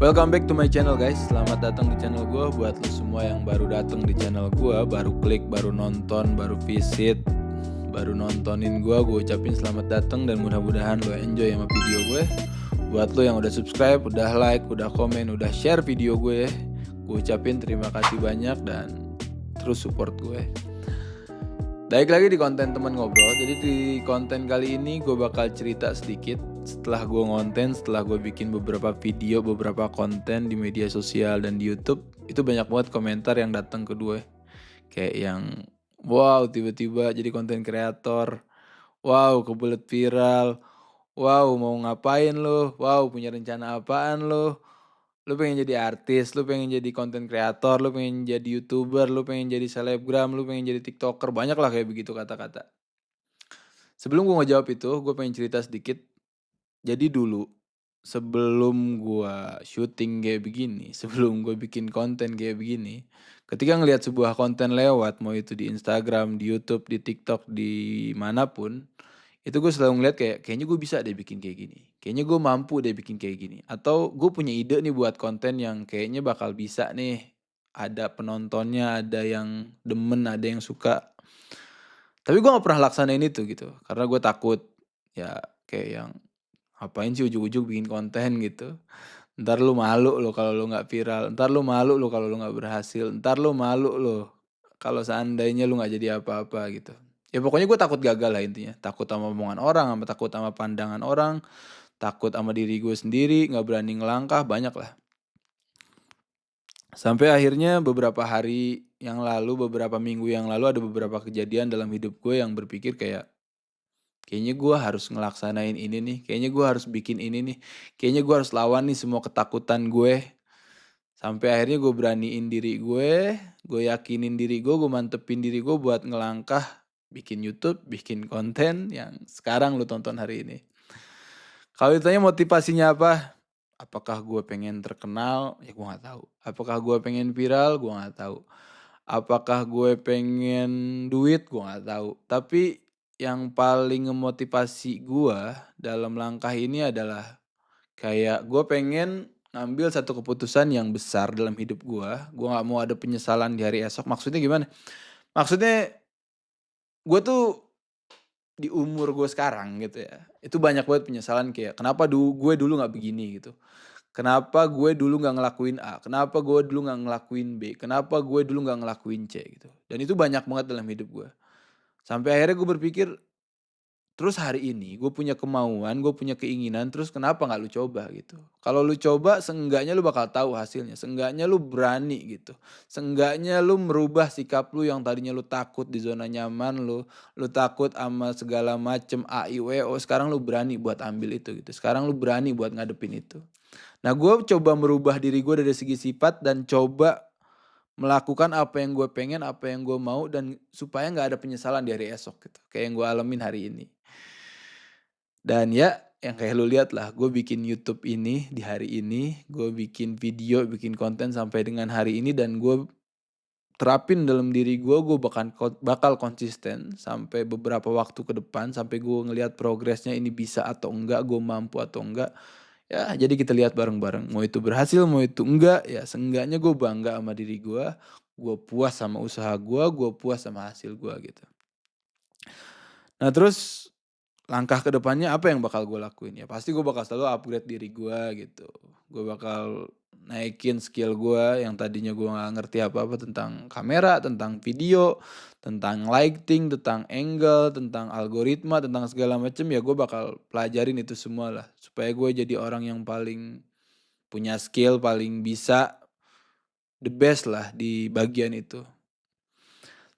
Welcome back to my channel guys. Selamat datang di channel gue. Buat lo semua yang baru datang di channel gue, baru klik, baru nonton, baru visit, baru nontonin gue ucapin selamat datang dan mudah-mudahan lo enjoy sama video gue. Buat lo yang udah subscribe, udah like, udah komen, udah share video gue ucapin terima kasih banyak dan terus support gue. Baik lagi di konten teman ngobrol. Jadi di konten kali ini gue bakal cerita sedikit setelah gue ngonten, setelah gue bikin beberapa video, beberapa konten di media sosial dan di YouTube. Itu banyak banget komentar yang datang ke gue. Kayak yang wow tiba-tiba jadi konten kreator, wow kebelet viral, wow mau ngapain lo, wow punya rencana apaan lo. Lu pengen jadi artis, lu pengen jadi konten kreator, lu pengen jadi YouTuber, lu pengen jadi selebgram, lu pengen jadi TikToker, banyak lah kayak begitu kata-kata. Sebelum gue ngejawab itu, gue pengen cerita sedikit. Jadi dulu, sebelum gue syuting kayak begini, sebelum gue bikin konten kayak begini, ketika ngelihat sebuah konten lewat, mau itu di Instagram, di YouTube, di TikTok, di manapun, itu gue selalu ngeliat kayaknya gue bisa deh bikin kayak gini. Kayaknya gue mampu deh bikin kayak gini. Atau gue punya ide nih buat konten yang kayaknya bakal bisa nih. Ada penontonnya, ada yang demen, ada yang suka. Tapi gue gak pernah laksanain itu gitu. Karena gue takut ya kayak yang ngapain sih ujug-ujug bikin konten gitu. Ntar lu malu lo kalau lu gak viral. Ntar lu malu lo kalau lu gak berhasil. Ntar lu malu lo kalau seandainya lu gak jadi apa-apa gitu. Ya pokoknya gue takut gagal lah intinya. Takut sama omongan orang, takut sama pandangan orang, takut sama diri gue sendiri, gak berani ngelangkah, banyak lah. Sampai akhirnya beberapa hari yang lalu, beberapa minggu yang lalu ada beberapa kejadian dalam hidup gue yang berpikir kayaknya gue harus ngelaksanain ini nih, kayaknya gue harus bikin ini nih, kayaknya gue harus lawan nih semua ketakutan gue. Sampai akhirnya gue beraniin diri gue yakinin diri gue mantepin diri gue buat ngelangkah bikin YouTube, bikin konten yang sekarang lu tonton hari ini. Kalau ditanya motivasinya apa? Apakah gue pengen terkenal? Ya gue gak tahu. Apakah gue pengen viral? Gue gak tahu. Apakah gue pengen duit? Gue gak tahu. Tapi yang paling ngemotivasi gue dalam langkah ini adalah kayak gue pengen ngambil satu keputusan yang besar dalam hidup gue. Gue gak mau ada penyesalan di hari esok. Maksudnya gimana? Maksudnya gue tuh di umur gue sekarang gitu ya, itu banyak banget penyesalan kayak kenapa gue dulu gak begini gitu. Kenapa gue dulu gak ngelakuin A, kenapa gue dulu gak ngelakuin B, kenapa gue dulu gak ngelakuin C gitu. Dan itu banyak banget dalam hidup gue. Sampai akhirnya gue berpikir, terus hari ini gue punya kemauan, gue punya keinginan, terus kenapa gak lu coba gitu. Kalau lu coba seenggaknya lu bakal tahu hasilnya, seenggaknya lu berani gitu. Seenggaknya lu merubah sikap lu yang tadinya lu takut di zona nyaman lu takut sama segala macem A, I, W, O, sekarang lu berani buat ambil itu gitu. Sekarang lu berani buat ngadepin itu. Nah gue coba merubah diri gue dari segi sifat dan coba melakukan apa yang gue pengen, apa yang gue mau dan supaya gak ada penyesalan di hari esok gitu. Kayak yang gue alamin hari ini. Dan ya yang kayak lu lihat lah, gue bikin YouTube ini di hari ini, gue bikin video, bikin konten sampai dengan hari ini dan gue terapin dalam diri gue bakal konsisten sampai beberapa waktu ke depan, sampai gue ngelihat progresnya ini bisa atau enggak, gue mampu atau enggak. Ya jadi kita lihat bareng-bareng, mau itu berhasil, mau itu enggak, ya seenggaknya gue bangga sama diri gue puas sama usaha gue puas sama hasil gue gitu. Nah terus langkah ke depannya apa yang bakal gue lakuin? Ya pasti gue bakal selalu upgrade diri gue gitu. Gue bakal naikin skill gue yang tadinya gue gak ngerti apa-apa tentang kamera, tentang video, tentang lighting, tentang angle, tentang algoritma, tentang segala macem. Ya gue bakal pelajarin itu semua lah. Supaya gue jadi orang yang paling punya skill, paling bisa, the best lah di bagian itu.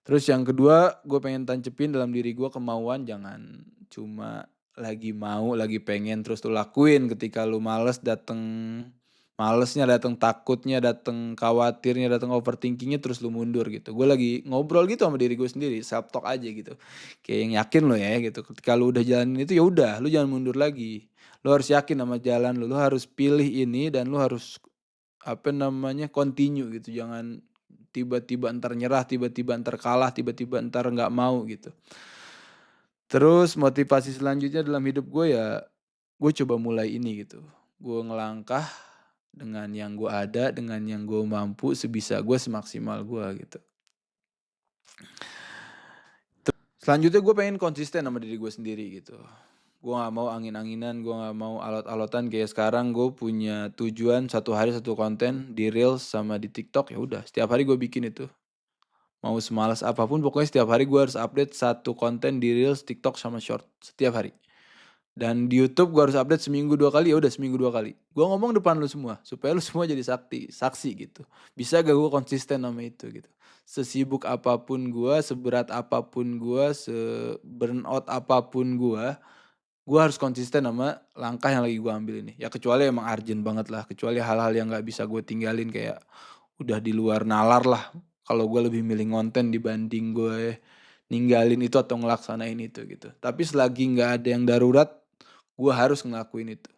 Terus yang kedua, gue pengen tancepin dalam diri gue kemauan, jangan cuma lagi mau, lagi pengen terus lu lakuin. Ketika lu malesnya dateng, takutnya dateng, khawatirnya dateng, overthinkingnya terus lu mundur gitu. Gue lagi ngobrol gitu sama diri gue sendiri, self talk aja gitu. Kayak yang yakin lo ya gitu. Ketika lu udah jalanin itu ya udah, lu jangan mundur lagi. Lu harus yakin sama jalan lu harus pilih ini dan lu harus continue gitu. Jangan tiba-tiba entar nyerah, tiba-tiba entar kalah, tiba-tiba entar nggak mau gitu. Terus motivasi selanjutnya dalam hidup gue ya, gue coba mulai ini gitu. Gue ngelangkah dengan yang gue ada, dengan yang gue mampu, sebisa gue, semaksimal gue gitu. Selanjutnya gue pengen konsisten sama diri gue sendiri gitu. Gue gak mau angin-anginan, gue gak mau alot-alotan. Kayak sekarang gue punya tujuan 1 hari 1 konten di Reels sama di TikTok. Ya udah, setiap hari gue bikin itu. Mau semalas apapun, pokoknya setiap hari gue harus update 1 konten di Reels, TikTok sama Short setiap hari. Dan di YouTube gue harus update seminggu 2 kali. Ya udah, seminggu 2 kali. Gue ngomong depan lu semua supaya lu semua jadi saksi gitu. Bisa gak gue konsisten sama itu gitu. Sesibuk apapun gue, seberat apapun gue, se-burnout apapun gue harus konsisten sama langkah yang lagi gue ambil ini. Ya kecuali emang urgent banget lah. Kecuali hal-hal yang gak bisa gue tinggalin kayak udah di luar nalar lah. Kalau gue lebih milih konten dibanding gue ninggalin itu atau ngelaksanain itu gitu. Tapi selagi gak ada yang darurat, gue harus ngelakuin itu.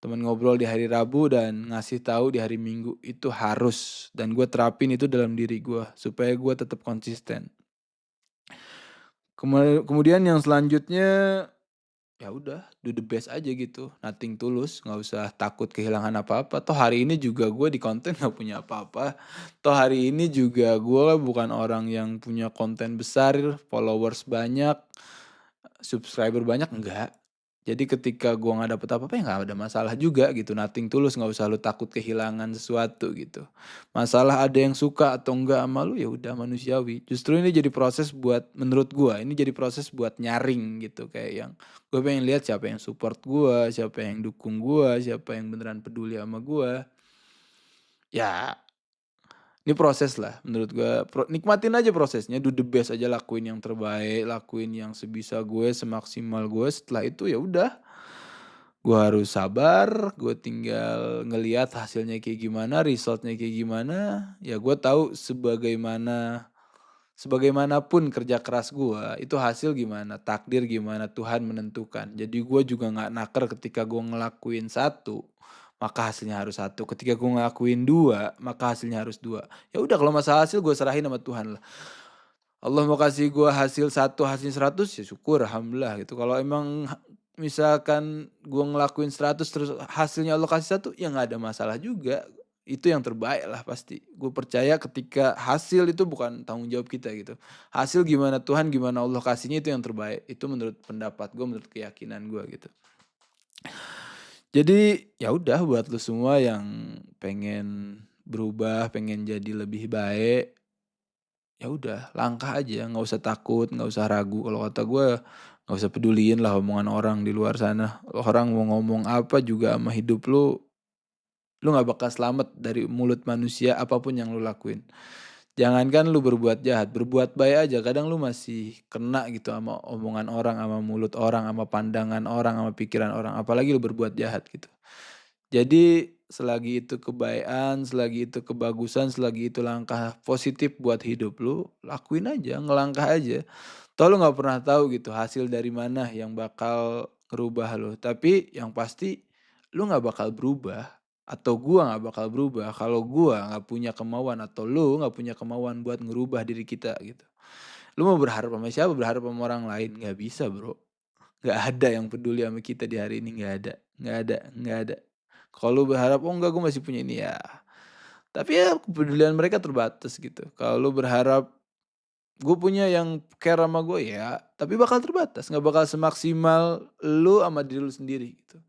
Temen ngobrol di hari Rabu dan ngasih tahu di hari Minggu itu harus. Dan gue terapin itu dalam diri gue supaya gue tetap konsisten. Kemudian yang selanjutnya, ya udah, do the best aja gitu, nothing tulus, nggak usah takut kehilangan apa-apa. Toh hari ini juga gue di konten nggak punya apa-apa. Toh hari ini juga gue bukan orang yang punya konten besar, followers banyak, subscriber banyak, enggak. Jadi ketika gue nggak dapet apa-apa ya nggak ada masalah juga gitu, nothing tulus, nggak usah lu takut kehilangan sesuatu gitu. Masalah ada yang suka atau enggak sama lu, ya udah manusiawi. Justru ini jadi proses buat, menurut gue ini jadi proses buat nyaring gitu, kayak yang gue pengen lihat siapa yang support gue, siapa yang dukung gue, siapa yang beneran peduli sama gue. Ya ini proses lah menurut gue, nikmatin aja prosesnya, do the best aja, lakuin yang terbaik, lakuin yang sebisa gue, semaksimal gue. Setelah itu ya udah, gue harus sabar, gue tinggal ngelihat hasilnya kayak gimana, resultnya kayak gimana. Ya gue tahu sebagaimanapun kerja keras gue, itu hasil gimana, takdir gimana, Tuhan menentukan. Jadi gue juga nggak naker ketika gue ngelakuin 1, maka hasilnya harus 1. Ketika gue ngelakuin 2, maka hasilnya harus 2. Ya udah, kalau masalah hasil gue serahin sama Tuhan lah. Allah mau kasih gue hasil 1, hasilnya 100, ya syukur, alhamdulillah gitu. Kalau emang misalkan gue ngelakuin 100 terus hasilnya Allah kasih 1, ya nggak ada masalah juga. Itu yang terbaik lah pasti. Gue percaya ketika hasil itu bukan tanggung jawab kita gitu. Hasil gimana Tuhan, gimana Allah kasihnya, itu yang terbaik. Itu menurut pendapat gue, menurut keyakinan gue gitu. Jadi ya udah, buat lu semua yang pengen berubah, pengen jadi lebih baik, ya udah langkah aja, nggak usah takut, nggak usah ragu. Kalau kata gue, nggak usah peduliin lah omongan orang di luar sana. Orang mau ngomong apa juga sama hidup lu nggak bakal selamat dari mulut manusia apapun yang lu lakuin. Jangankan lu berbuat jahat, berbuat baik aja kadang lu masih kena gitu sama omongan orang, sama mulut orang, sama pandangan orang, sama pikiran orang. Apalagi lu berbuat jahat gitu. Jadi selagi itu kebaikan, selagi itu kebagusan, selagi itu langkah positif buat hidup lu, lakuin aja, ngelangkah aja. Toh lu nggak pernah tahu gitu hasil dari mana yang bakal ngerubah lu. Tapi yang pasti lu nggak bakal berubah atau gua nggak bakal berubah kalau gua nggak punya kemauan atau lu nggak punya kemauan buat ngerubah diri kita gitu. Lu mau berharap sama siapa? Berharap sama orang lain? Nggak bisa bro. Nggak ada yang peduli sama kita di hari ini, nggak ada, nggak ada, nggak ada. Kalau lu berharap, oh enggak gue masih punya ini ya. Tapi ya kepedulian mereka terbatas gitu. Kalau lu berharap gue punya yang care sama gue ya, tapi bakal terbatas. Nggak bakal semaksimal lu sama diri lu sendiri gitu.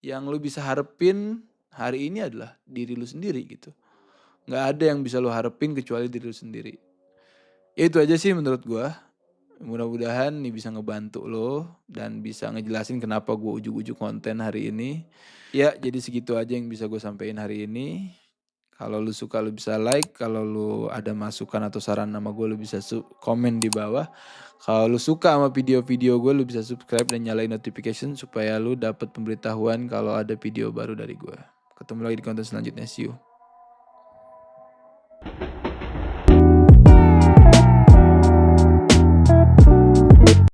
Yang lu bisa harapin hari ini adalah diri lu sendiri gitu. Nggak ada yang bisa lu harapin kecuali diri lu sendiri. Ya itu aja sih menurut gue. Mudah-mudahan nih bisa ngebantu lo dan bisa ngejelasin kenapa gue ujuk-ujuk konten hari ini. Ya, jadi segitu aja yang bisa gue sampaikan hari ini. Kalau lu suka lu bisa like, kalau lu ada masukan atau saran nama gue lu bisa komen di bawah. Kalau lu suka sama video-video gue lu bisa subscribe dan nyalain notification supaya lu dapat pemberitahuan kalau ada video baru dari gue. Ketemu lagi di konten selanjutnya, see you.